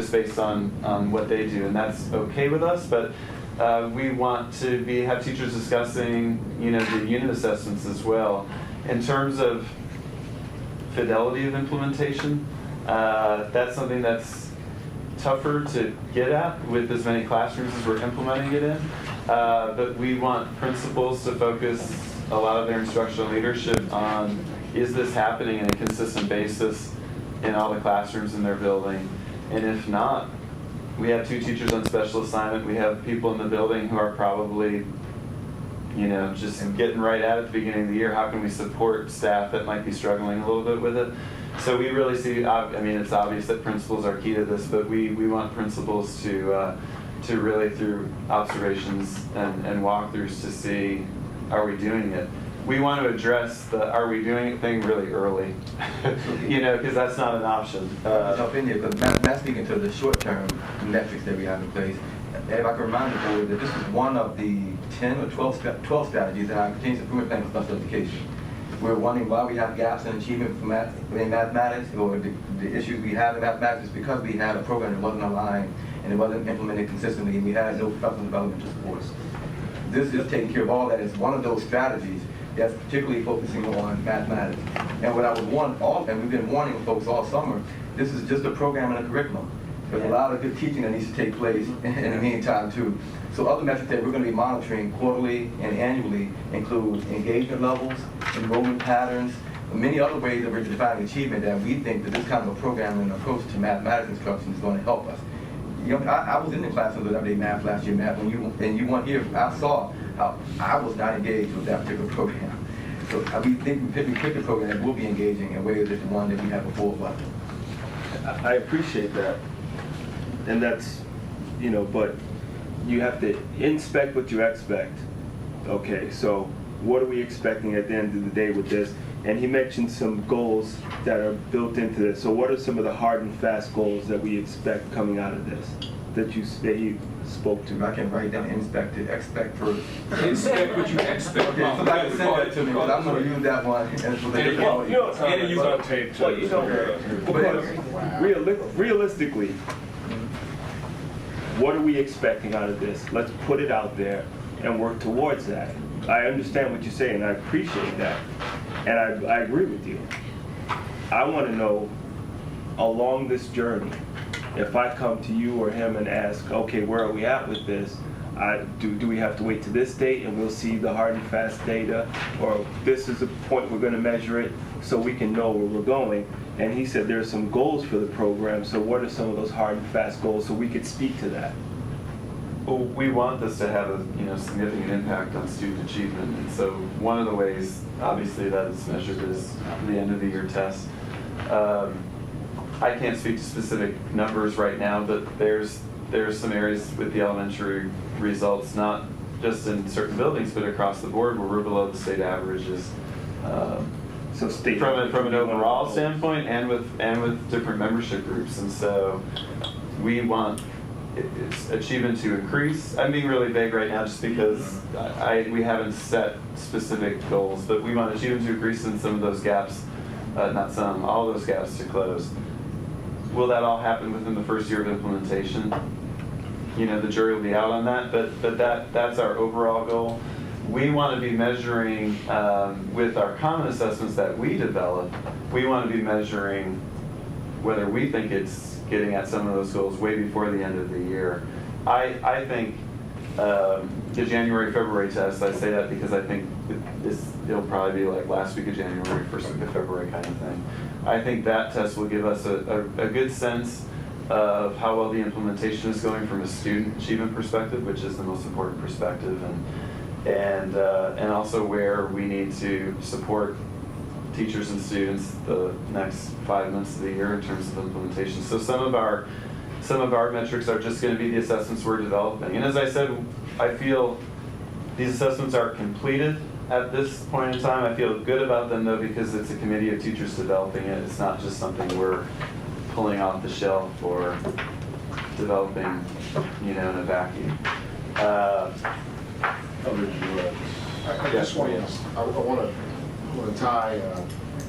just based on what they do, and that's okay with us. But we want to have teachers discussing, the unit assessments as well. In terms of fidelity of implementation, that's something that's tougher to get at with as many classrooms as we're implementing it in. But we want principals to focus a lot of their instructional leadership on, is this happening on a consistent basis in all the classrooms in their building? And if not, we have 2 teachers on special assignment. We have people in the building who are probably, just getting right at it at the beginning of the year. How can we support staff that might be struggling a little bit with it? So we really see, it's obvious that principals are key to this, but we want principals to really, through observations and walkthroughs, to see, are we doing it? We want to address the "are we doing it" thing really early, because that's not an option. Jump in here, because Matt's speaking to the short-term metrics that we have in place. If I can remind the board that this is one of the 10 or 12 strategies in our continuous improvement plan for special education. We're wondering why we have gaps in achievement in mathematics, or the issues we have in mathematics is because we had a program that wasn't aligned and it wasn't implemented consistently, and we had no professional development to support us. This is taking care of all that. It's one of those strategies that's particularly focusing on mathematics. And what I would want and we've been warning folks all summer, this is just a program and a curriculum. There's a lot of good teaching that needs to take place in the meantime too. So other metrics that we're going to be monitoring quarterly and annually include engagement levels, enrollment patterns, many other ways that we're defining achievement that we think that this kind of a program and approach to mathematics instruction is going to help us. I was in the classroom with everyday math last year, Matt, when you weren't here. I saw how I was not engaged with that particular program. So we think we picked a program that will be engaging in ways that the one that we had before. But I appreciate that. And that's, but you have to inspect what you expect. Okay, so what are we expecting at the end of the day with this? And he mentioned some goals that are built into this. So what are some of the hard and fast goals that we expect coming out of this that he spoke to? I can write down inspect to expect first. Inspect what you expect. Okay, somebody can send that to me, because I'm going to use that one. And you on tape too. Realistically, what are we expecting out of this? Let's put it out there and work towards that. I understand what you're saying, and I appreciate that. And I agree with you. I want to know, along this journey, if I come to you or him and ask, okay, where are we at with this? Do we have to wait to this date and we'll see the hard and fast data? Or this is the point we're going to measure it so we can know where we're going? And he said there's some goals for the program, so what are some of those hard and fast goals so we could speak to that? Well, we want this to have a significant impact on student achievement, and so one of the ways, obviously, that is measured is the end of the year test. I can't speak to specific numbers right now, but there's some areas with the elementary results, not just in certain buildings, but across the board, where we're below the state averages. So state from an overall standpoint, and with different membership groups, and so we want it's achievement to increase. I'm being really vague right now just because we haven't set specific goals, but we want achievement to increase in some of those gaps, all those gaps to close. Will that all happen within the first year of implementation? The jury will be out on that, but that's our overall goal. We want to be measuring with our common assessments that we develop. We want to be measuring whether we think it's getting at some of those goals way before the end of the year. I think the January, February test, I say that because I think it'll probably be like last week of January, first week of February kind of thing. I think that test will give us a good sense of how well the implementation is going from a student achievement perspective, which is the most important perspective, and also where we need to support teachers and students the next 5 months of the year in terms of implementation. So some of our metrics are just going to be the assessments we're developing. And as I said, I feel these assessments are completed at this point in time. I feel good about them though, because it's a committee of teachers developing it. It's not just something we're pulling off the shelf or developing, in a vacuum. I just want to tie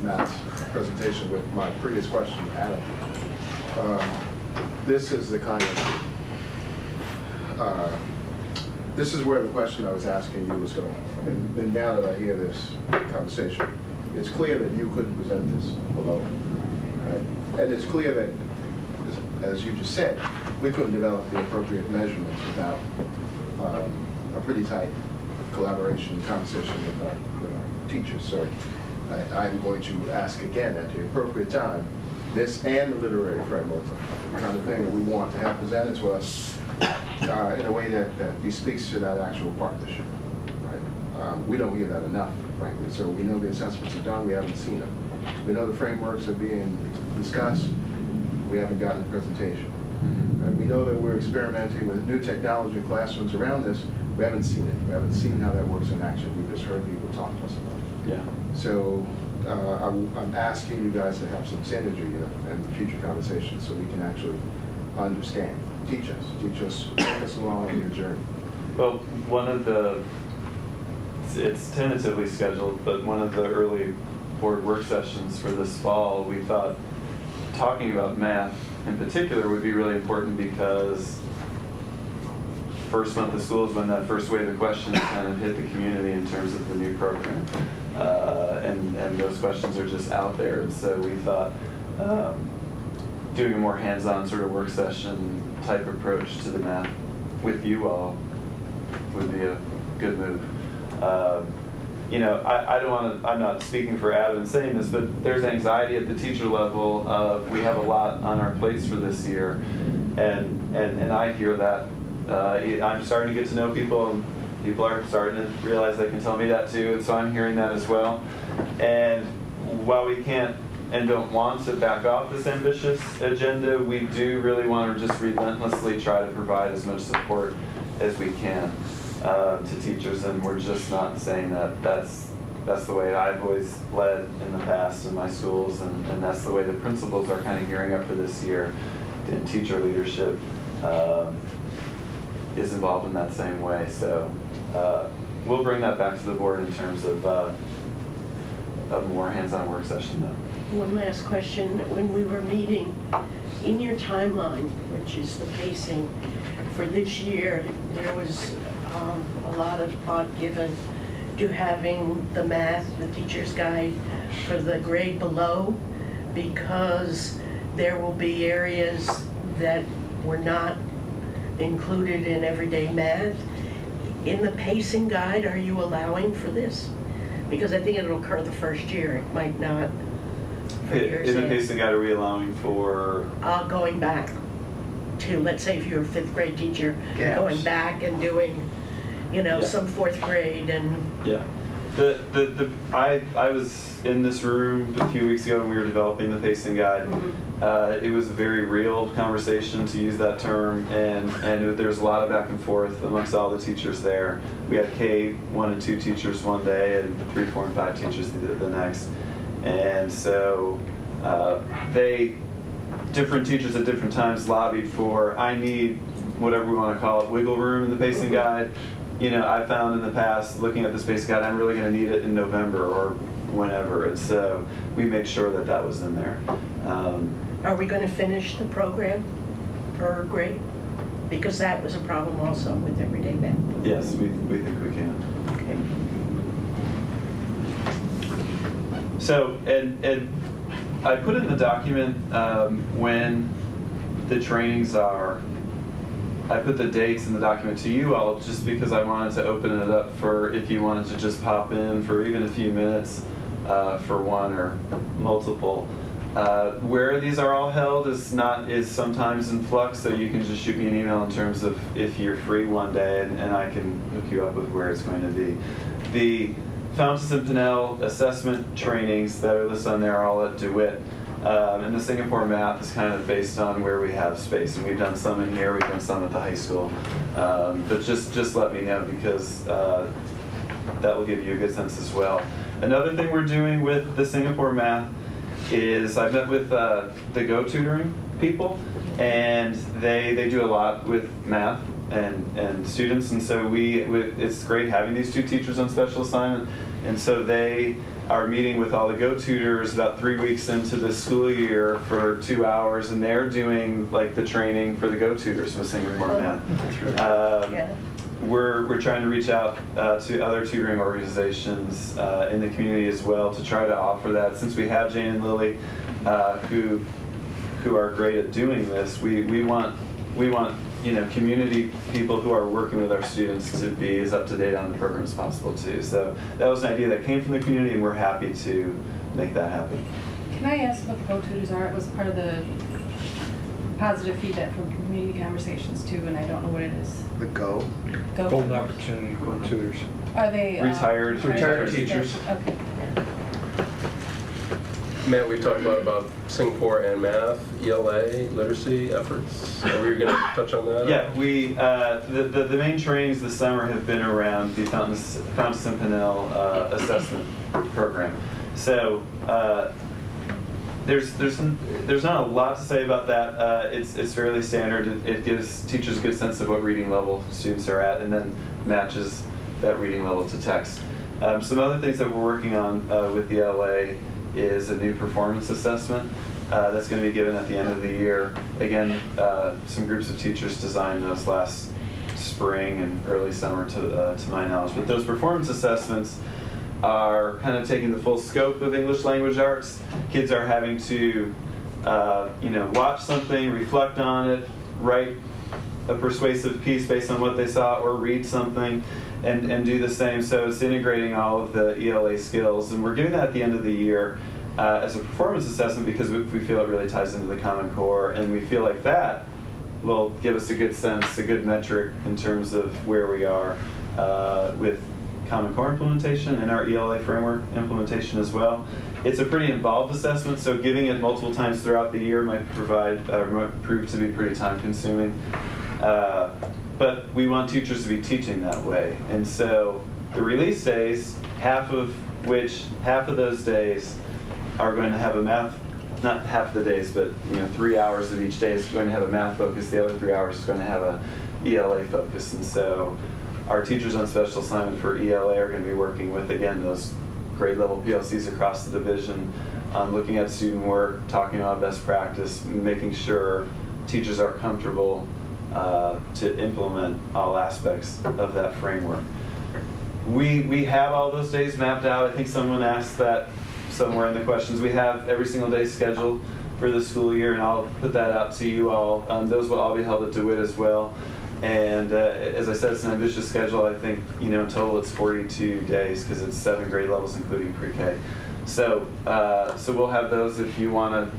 Matt's presentation with my previous question to Adam. this is the kind of, this is where the question I was asking you was going. And now that I hear this conversation, it's clear that you couldn't present this alone, right? And it's clear that, as you just said, we couldn't develop the appropriate measurements without a pretty tight collaboration, conversation with our teachers. So I'm going to ask again at the appropriate time, this and the literary framework, the kind of thing that we want to have presented to us in a way that speaks to that actual partnership. Right? We don't hear that enough, frankly. So we know the assessments are done, we haven't seen them. We know the frameworks are being discussed, we haven't gotten a presentation. And we know that we're experimenting with new technology in classrooms around this, we haven't seen it. We haven't seen how that works in action. We've just heard people talk to us about it. Yeah. So I'm asking you guys to have some synergy and future conversations so we can actually understand. Teach us, take us along on your journey. Well, one of the, it's tentatively scheduled, but one of the early board work sessions for this fall, we thought talking about math in particular would be really important because first month of school is when that first wave of questions kind of hit the community in terms of the new program. And those questions are just out there. And so we thought doing a more hands-on sort of work session type approach to the math with you all would be a good move. You know, I don't want to, I'm not speaking for Adam in saying this, but there's anxiety at the teacher level of we have a lot on our plates for this year. And I hear that. I'm starting to get to know people, and people are starting to realize they can tell me that too, and so I'm hearing that as well. And while we can't and don't want to back off this ambitious agenda, we do really want to just relentlessly try to provide as much support as we can to teachers, and we're just not saying that that's the way I've always led in the past in my schools, and that's the way the principals are kind of gearing up for this year. And teacher leadership is involved in that same way. So we'll bring that back to the board in terms of a more hands-on work session though. One last question. When we were meeting, in your timeline, which is the pacing for this year, there was a lot of thought given to having the math, the teacher's guide for the grade below, because there will be areas that were not included in everyday math. In the pacing guide, are you allowing for this? Because I think it'll occur the first year, it might not. In the pacing guide, are we allowing for? Going back to, let's say if you're a fifth grade teacher, Gaps. going back and doing, you know, Yeah. some fourth grade and. Yeah. I was in this room a few weeks ago when we were developing the pacing guide. It was a very real conversation, to use that term, and there was a lot of back and forth amongst all the teachers there. We had K1 and 2 teachers one day and 3, 4, and 5 teachers the next. And so different teachers at different times lobbied for, I need whatever we want to call it, wiggle room in the pacing guide. You know, I found in the past, looking at this pacing guide, I'm really going to need it in November or whenever. And so we made sure that that was in there. Are we going to finish the program per grade? Because that was a problem also with everyday math. Yes, we think we can. Okay. So, and I put in the document when the trainings are. I put the dates in the document to you all just because I wanted to open it up for if you wanted to just pop in for even a few minutes for one or multiple. Where these are all held is sometimes in flux, so you can just shoot me an email in terms of if you're free one day, and I can hook you up with where it's going to be. The Fountas and Pinnell assessment trainings that are listed on there are all at DeWitt. And the Singapore math is kind of based on where we have space, and we've done some in here, we've done some at the high school. But just let me know, because that will give you a good sense as well. Another thing we're doing with the Singapore math is I've met with the Go tutoring people, and they do a lot with math and students. And so it's great having these 2 teachers on special assignment. And so they are meeting with all the Go tutors about 3 weeks into the school year for 2 hours, and they're doing like the training for the Go tutors with Singapore Math. Yeah. We're trying to reach out to other tutoring organizations in the community as well to try to offer that. Since we have Jane and Lily, who are great at doing this, we want community people who are working with our students to be as up to date on the program as possible too. So that was an idea that came from the community, and we're happy to make that happen. Can I ask what the Go tutors are? It was part of the positive feedback from community conversations too, and I don't know what it is. The Go. Go Golden tutors. opportunity for tutors. Are they Retired teachers. Okay. Matt, we talked about Singapore and math, ELA, literacy efforts. Are we going to touch on that? Yeah, we the main trainings this summer have been around the Fountas and Pinnell assessment program. So there's not a lot to say about that. It's fairly standard. It gives teachers a good sense of what reading level students are at, and then matches that reading level to text. Some other things that we're working on with the LA is a new performance assessment that's going to be given at the end of the year. Again, some groups of teachers designed those last spring and early summer to my knowledge. But those performance assessments are kind of taking the full scope of English language arts. Kids are having to watch something, reflect on it, write a persuasive piece based on what they saw, or read something and do the same. So it's integrating all of the ELA skills, and we're doing that at the end of the year as a performance assessment because we feel it really ties into the Common Core, and we feel like that will give us a good sense, a good metric in terms of where we are with Common Core implementation and our ELA framework implementation as well. It's a pretty involved assessment, so giving it multiple times throughout the year might prove to be pretty time consuming. But we want teachers to be teaching that way. And so the release days, half of those days are going to have a math, not half the days, but 3 hours of each day is going to have a math focus. The other 3 hours is going to have a ELA focus. And so our teachers on special assignment for ELA are going to be working with, again, those grade level PLCs across the division, looking at student work, talking about best practice, making sure teachers are comfortable to implement all aspects of that framework. We have all those days mapped out. I think someone asked that somewhere in the questions. We have every single day scheduled for the school year, and I'll put that out to you all. Those will all be held at DeWitt as well. And as I said, it's an ambitious schedule. I think in total it's 42 days because it's 7 grade levels including pre-K. So we'll have those. If you want to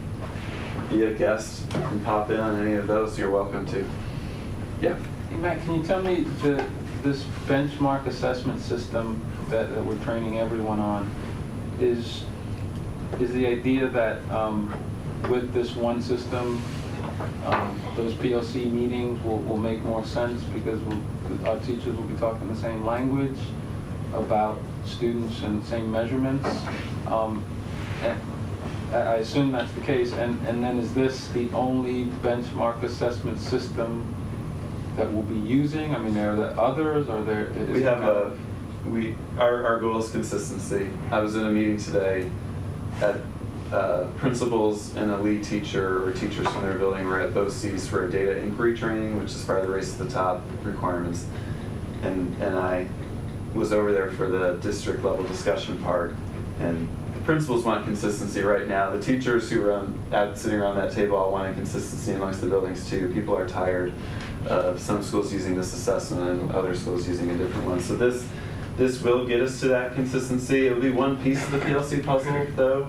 be a guest and pop in on any of those, you're welcome to. Yeah. Hey, Matt, can you tell me this benchmark assessment system that we're training everyone on, is the idea that with this one system, those PLC meetings will make more sense because our teachers will be talking the same language about students and the same measurements? And I assume that's the case. And then is this the only benchmark assessment system that we'll be using? I mean, are there others? Are there? We have our goal is consistency. I was in a meeting today at principals and a lead teacher or teachers from their building were at BOCES for a data inquiry training, which is part of the Race to the Top requirements. And I was over there for the district level discussion part. And the principals want consistency right now. The teachers who are sitting around that table all want consistency amongst the buildings too. People are tired of some schools using this assessment and other schools using a different one. So this will get us to that consistency. It'll be one piece of the PLC puzzle though.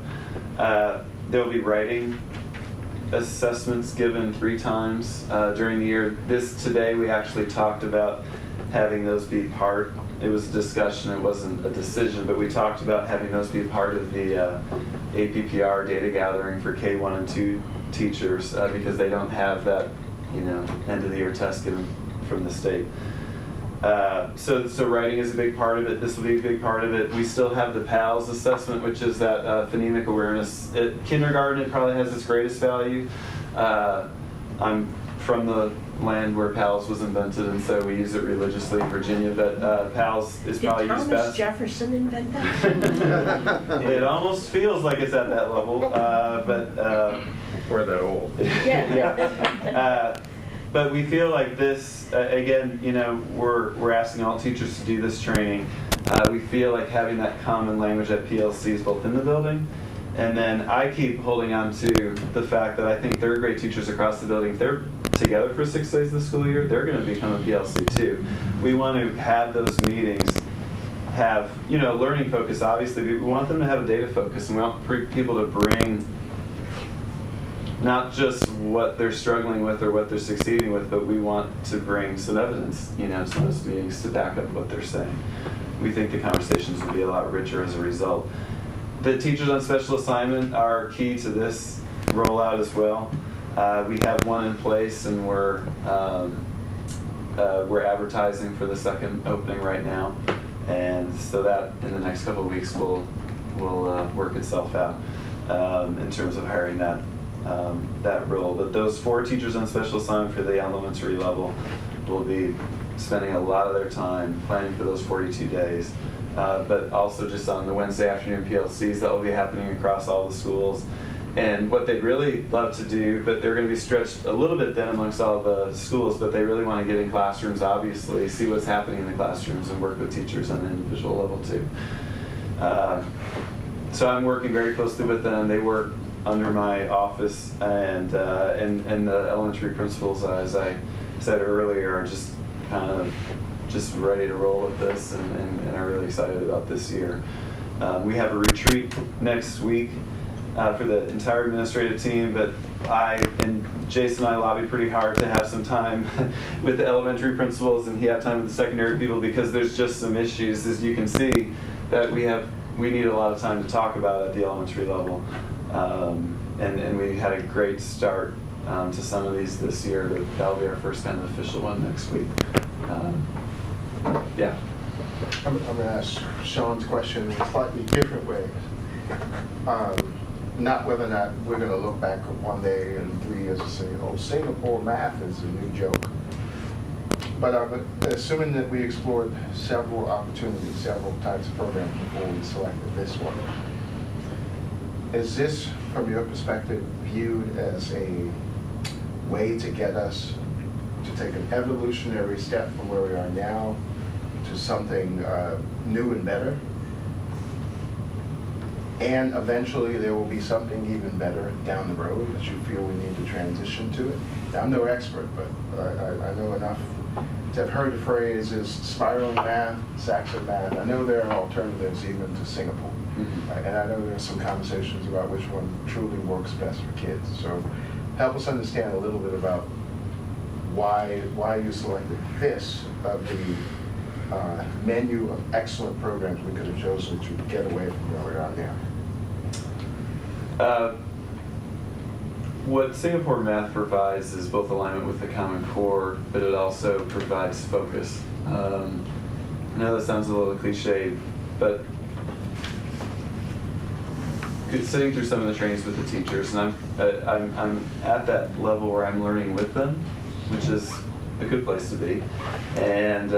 There'll be writing assessments given 3 times during the year. Today we actually talked about having those be part. It was a discussion, it wasn't a decision, but we talked about having those be part of the APPR data gathering for K1 and 2 teachers because they don't have that end of the year test given from the state. So writing is a big part of it. This will be a big part of it. We still have the PALS assessment, which is that phonemic awareness. At kindergarten, it probably has its greatest value. I'm from the land where PALS was invented, and so we use it religiously in Virginia, but PALS is Did probably used Thomas best. Jefferson invent that? It almost feels like it's at that level, but We're that old. Yeah. but we feel like this, again, you know, we're asking all teachers to do this training. We feel like having that common language at PLCs both in the building, and then I keep holding on to the fact that I think third grade teachers across the building, if they're together for 6 days this school year, they're going to become a PLC too. We want to have those meetings have, you know, learning focus. Obviously, we want them to have a data focus, and we want people to bring not just what they're struggling with or what they're succeeding with, but we want to bring some evidence, you know, to those meetings to back up what they're saying. We think the conversations will be a lot richer as a result. The teachers on special assignment are key to this rollout as well. We have one in place, and we're advertising for the second opening right now, and so that in the next couple of weeks will work itself out in terms of hiring that role. But those 4 teachers on special assignment for the elementary level will be spending a lot of their time planning for those 42 days. But also just on the Wednesday afternoon PLCs that will be happening across all the schools. And what they'd really love to do, but they're going to be stretched a little bit then amongst all the schools, but they really want to get in classrooms, obviously, see what's happening in the classrooms and work with teachers on an individual level too. So I'm working very closely with them. They work under my office, and the elementary principals, as I said earlier, are just kind of just ready to roll with this and are really excited about this year. We have a retreat next week for the entire administrative team, but Jason and I lobbied pretty hard to have some time with the elementary principals, and he had time with the secondary people because there's just some issues, as you can see, that we need a lot of time to talk about at the elementary level. And we had a great start to some of these this year, but that'll be our first kind of official one next week. Yeah. I'm going to ask Sean's question in a slightly different way. Not whether or not we're going to look back one day in 3 years and say, oh, Singapore math is a new joke. But assuming that we explored several opportunities, several types of programs before we selected this one, is this, from your perspective, viewed as a way to get us to take an evolutionary step from where we are now to something new and better? And eventually there will be something even better down the road that you feel we need to transition to it? Now, I'm no expert, but I know enough to have heard the phrase is spiraling math, Saxon math. I know there are alternatives even to Singapore. And I know there's some conversations about which one truly works best for kids. So help us understand a little bit about why you selected this of the menu of excellent programs we could have chosen to get away from where we are now. What Singapore Math provides is both alignment with the Common Core, but it also provides focus. I know that sounds a little cliche, but sitting through some of the trainings with the teachers, and I'm at that level where I'm learning with them, which is a good place to be. And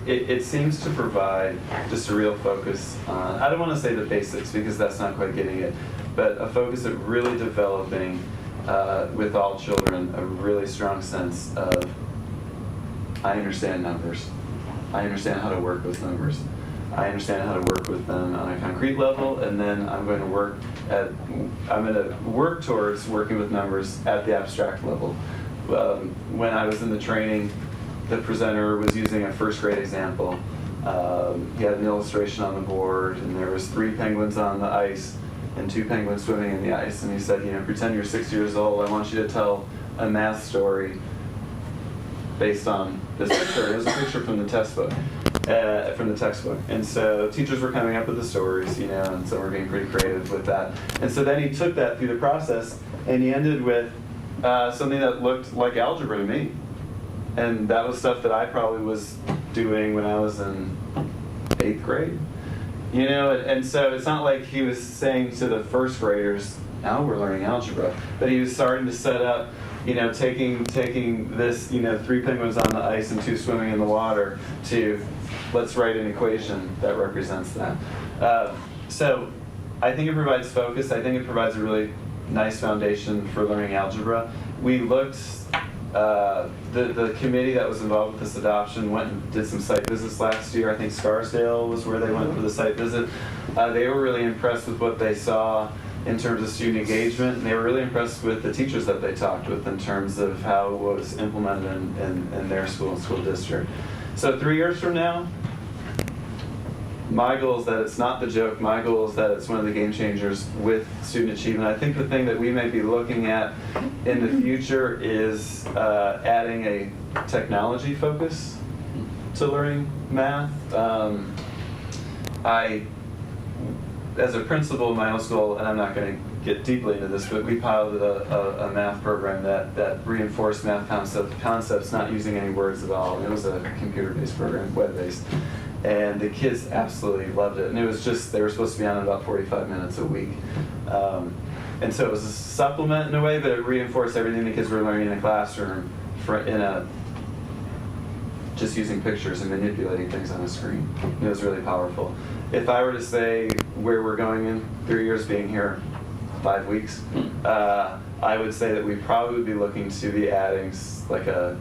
it seems to provide just a real focus on, I don't want to say the basics because that's not quite getting it, but a focus at really developing with all children a really strong sense of, I understand numbers. I understand how to work with numbers. I understand how to work with them on a concrete level, and then I'm going to work towards working with numbers at the abstract level. When I was in the training, the presenter was using a first grade example. He had an illustration on the board, and there was 3 penguins on the ice and 2 penguins swimming in the ice. And he said, pretend you're 6 years old. I want you to tell a math story based on this picture. It was a picture from the textbook. And so teachers were coming up with the stories, and so we're being pretty creative with that. And so then he took that through the process, and he ended with something that looked like algebra to me. And that was stuff that I probably was doing when I was in 8th grade. And so it's not like he was saying to the first graders, now we're learning algebra, but he was starting to set up taking this, 3 penguins on the ice and 2 swimming in the water to let's write an equation that represents that. So I think it provides focus. I think it provides a really nice foundation for learning algebra. We looked, the committee that was involved with this adoption went and did some site visits last year. I think Scarsdale was where they went for the site visit. They were really impressed with what they saw in terms of student engagement, and they were really impressed with the teachers that they talked with in terms of how it was implemented in their school and school district. So 3 years from now, my goal is that it's not the joke. My goal is that it's one of the game changers with student achievement. I think the thing that we may be looking at in the future is adding a technology focus to learning math. As a principal in my own school, and I'm not going to get deeply into this, but we piloted a math program that reinforced math concepts not using any words at all. It was a computer-based program, web-based. And the kids absolutely loved it. And it was just, they were supposed to be on it about 45 minutes a week. And so it was a supplement in a way, but it reinforced everything the kids were learning in the classroom just using pictures and manipulating things on a screen. It was really powerful. If I were to say where we're going in 3 years, being here 5 weeks, I would say that we'd probably be looking to be adding like a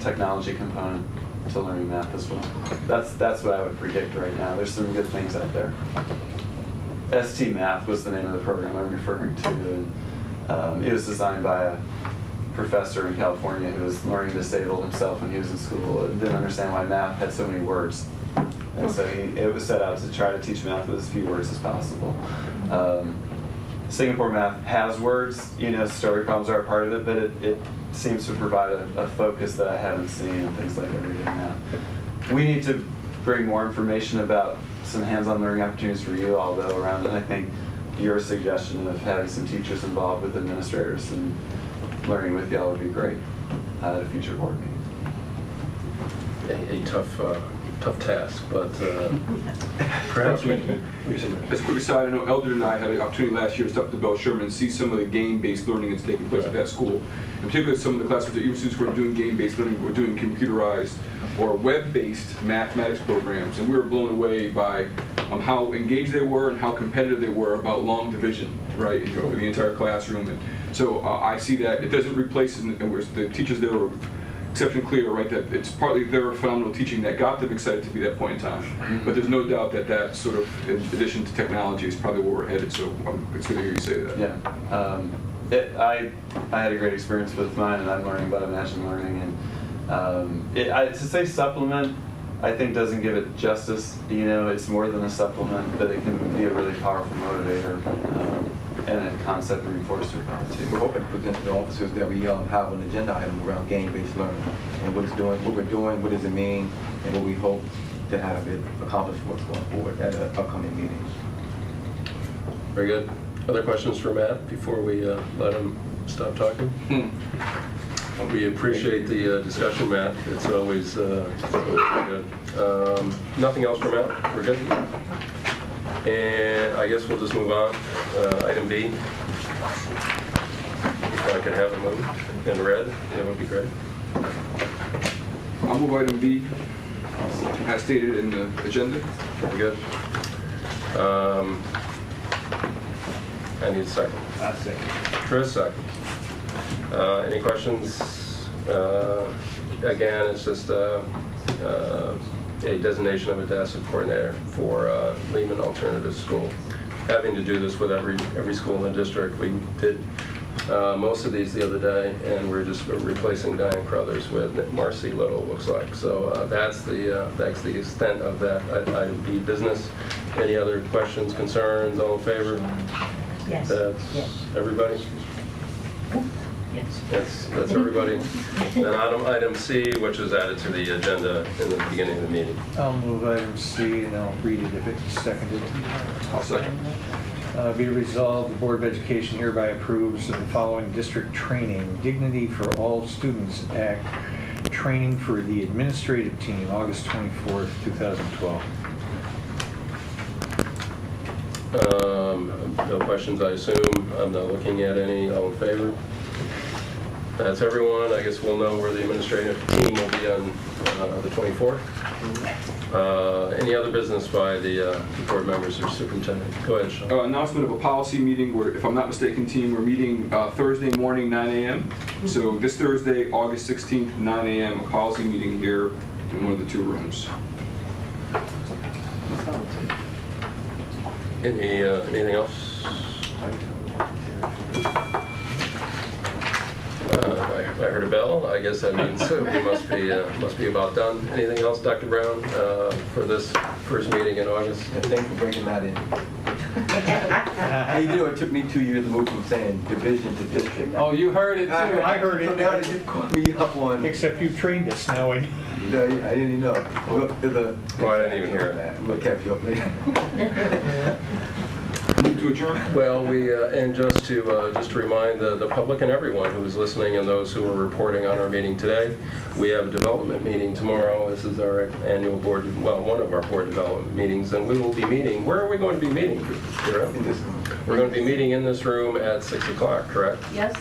technology component to learning math as well. That's what I would predict right now. There's some good things out there. ST Math was the name of the program I'm referring to. And, it was designed by a professor in California who was learning disabled himself when he was in school and didn't understand why math had so many words. And so it was set out to try to teach math with as few words as possible. Singapore math has words, story problems are a part of it, but it seems to provide a focus that I haven't seen in things like everyday math. We need to bring more information about some hands-on learning opportunities for you all, though, around it. And I think your suggestion of having some teachers involved with administrators and learning with y'all would be great at a future board meeting. A tough task, but perhaps we can. As a quick aside, I know Eldred and I had an opportunity last year to stop to Bell Sherman and see some of the game-based learning that's taking place at that school. In particular, some of the classrooms that even students were doing game-based learning were doing computerized or web-based mathematics programs, and we were blown away by how engaged they were and how competitive they were about long division, right, over the entire classroom. And so I see that it doesn't replace, and the teachers there were exceptionally clear, right, that it's partly their phenomenal teaching that got them excited to be that point in time. But there's no doubt that sort of, in addition to technology, is probably where we're headed. So it's good to hear you say that. Yeah. I had a great experience with mine, and I'm learning about Imagine Learning. And to say supplement, I think doesn't give it justice. It's more than a supplement, but it can be a really powerful motivator and a concept reinforcer too. We're hoping to present to the officers that we have an agenda item around game-based learning and what we're doing, what does it mean, and what we hope to have it accomplished for us going forward at an upcoming meeting. Very good. Other questions for Matt before we let him stop talking? We appreciate the discussion, Matt. It's always good. Nothing else for Matt? We're good? And I guess we'll just move on. Item B. If I could have it moved in red, that would be great. I'll move item B, as stated in the agenda. Very good. I need a second. I'll second. Chris, second. Any questions? Again, it's just a designation of a DASSET coordinator for Lehman Alternative School. Having to do this with every school in the district. We did most of these the other day, and we're just replacing Diane Crothers with Marcy Little, looks like. So that's the extent of that item B business. Any other questions, concerns, all in favor? Yes. That's everybody? Yes. That's everybody. Then item C, which is added to the agenda in the beginning of the meeting. I'll move item C and I'll read it if it's seconded. I'll second. Be it resolved, the Board of Education hereby approves of the following district training: Dignity for All Students Act training for the administrative team, August 24th, 2012. No questions, I assume. I'm not looking at any. All in favor? That's everyone. I guess we'll know where the administrative team will be on the 24th. Any other business by the board members or superintendent? Go ahead, Sean. Announcement of a policy meeting where, if I'm not mistaken, team, we're meeting Thursday morning, 9 a.m. So this Thursday, August 16th, 9 a.m., a policy meeting here in one of the 2 rooms. Anything else? I heard a bell. I guess that means we must be about done. Anything else, Dr. Brown, for this first meeting in August? And thanks for breaking that in. Hey, you know, it took me 2 years to move from saying division to district. Oh, you heard it too. I heard So it. now they just caught me up on. Except you trained us now. I didn't even know. Oh, I didn't even hear that. We'll catch you up later. Move to adjourn. Well, and just to remind the public and everyone who is listening and those who are reporting on our meeting today, we have a development meeting tomorrow. This is our annual board, well, one of our board development meetings, and we will be meeting. Where are we going to be meeting? Kira? We're going to be meeting in this room at 6 o'clock, correct? Yes.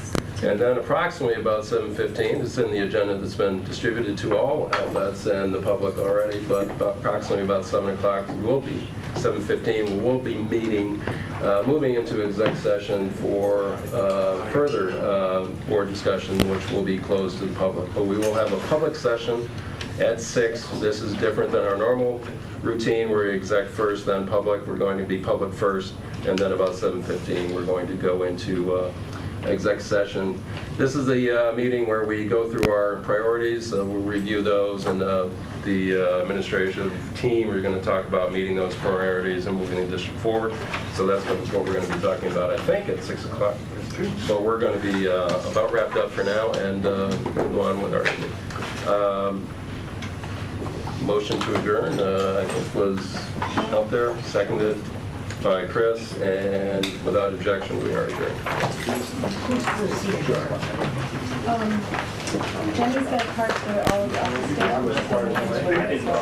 And then approximately about 7:15, it's in the agenda that's been distributed to all outlets and the public already, but approximately about 7 o'clock, 7:15, we will be meeting, moving into exec session for further board discussion, which will be closed to the public. But we will have a public session at 6. This is different than our normal routine where we exec first, then public. We're going to be public first, and then about 7:15, we're going to go into exec session. This is a meeting where we go through our priorities, we'll review those, and the administrative team are going to talk about meeting those priorities and moving the district forward. So that's what we're going to be talking about, I think, at 6 o'clock. So we're going to be about wrapped up for now and go on with our meeting. Motion to adjourn, I think, was out there, seconded by Chris, and without objection, we are adjourned. Jenny said part for all of the office staff. I didn't know.